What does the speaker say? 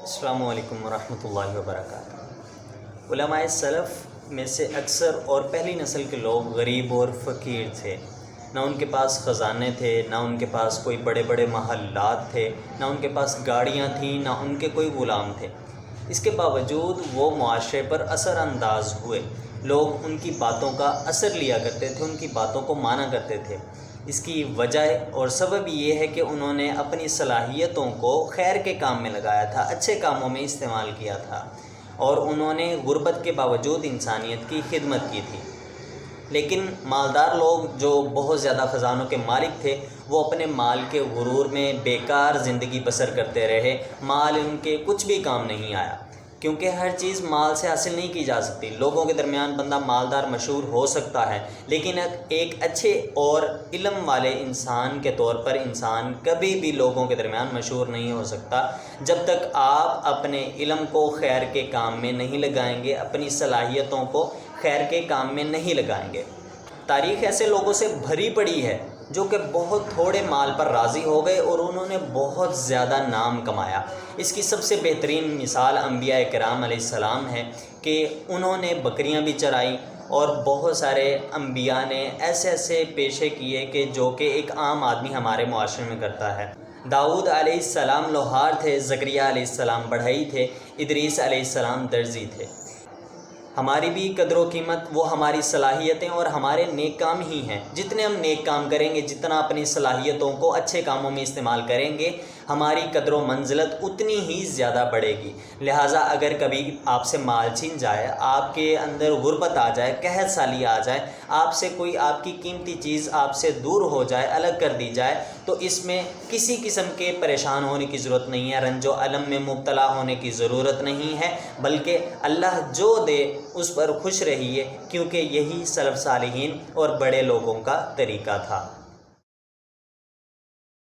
السلام علیکم ورحمۃ اللہ وبرکاتہ۔ علماء سلف میں سے اکثر اور پہلی نسل کے لوگ غریب اور فقیر تھے۔ نہ ان کے پاس خزانے تھے، نہ ان کے پاس کوئی بڑے بڑے محلات تھے، نہ ان کے پاس گاڑیاں تھیں، نہ ان کے کوئی غلام تھے۔ اس کے باوجود وہ معاشرے پر اثر انداز ہوئے۔ لوگ ان کی باتوں کا اثر لیا کرتے تھے، ان کی باتوں کو مانا کرتے تھے۔ اس کی وجہ اور سبب یہ ہے کہ انہوں نے اپنی صلاحیتوں کو خیر کے کام میں لگایا تھا، اچھے کاموں میں استعمال کیا تھا، اور انہوں نے غربت کے باوجود انسانیت کی خدمت کی تھی۔ لیکن مالدار لوگ جو بہت زیادہ خزانوں کے مالک تھے، وہ اپنے مال کے غرور میں بیکار زندگی بسر کرتے رہے۔ مال ان کے کچھ بھی کام نہیں آیا، کیونکہ ہر چیز مال سے حاصل نہیں کی جا سکتی۔ لوگوں کے درمیان بندہ مالدار مشہور ہو سکتا ہے، لیکن ایک اچھے اور علم والے انسان کے طور پر انسان کبھی بھی لوگوں کے درمیان مشہور نہیں ہو سکتا جب تک آپ اپنے علم کو خیر کے کام میں نہیں لگائیں گے، اپنی صلاحیتوں کو خیر کے کام میں نہیں لگائیں گے۔ تاریخ ایسے لوگوں سے بھری پڑی ہے جو کہ بہت تھوڑے مال پر راضی ہو گئے اور انہوں نے بہت زیادہ نام کمایا۔ اس کی سب سے بہترین مثال انبیاء کرام علیہ السلام ہے کہ انہوں نے بکریاں بھی چرائی، اور بہت سارے انبیاء نے ایسے ایسے پیشے کیے کہ جو کہ ایک عام آدمی ہمارے معاشرے میں کرتا ہے۔ داؤد علیہ السلام لوہار تھے، زکریا علیہ السلام بڑھئی تھے، ادریس علیہ السلام درزی تھے۔ ہماری بھی قدر و قیمت وہ ہماری صلاحیتیں اور ہمارے نیک کام ہی ہیں۔ جتنے ہم نیک کام کریں گے، جتنا اپنی صلاحیتوں کو اچھے کاموں میں استعمال کریں گے، ہماری قدر و منزلت اتنی ہی زیادہ بڑھے گی۔ لہٰذا اگر کبھی آپ سے مال چھن جائے، آپ کے اندر غربت آ جائے، قحط سالی آ جائے، آپ سے کوئی آپ کی قیمتی چیز آپ سے دور ہو جائے، الگ کر دی جائے، تو اس میں کسی قسم کے پریشان ہونے کی ضرورت نہیں ہے، رنج و الم میں مبتلا ہونے کی ضرورت نہیں ہے، بلکہ اللہ جو دے اس پر خوش رہیے، کیونکہ یہی سلف صالحین اور بڑے لوگوں کا طریقہ تھا۔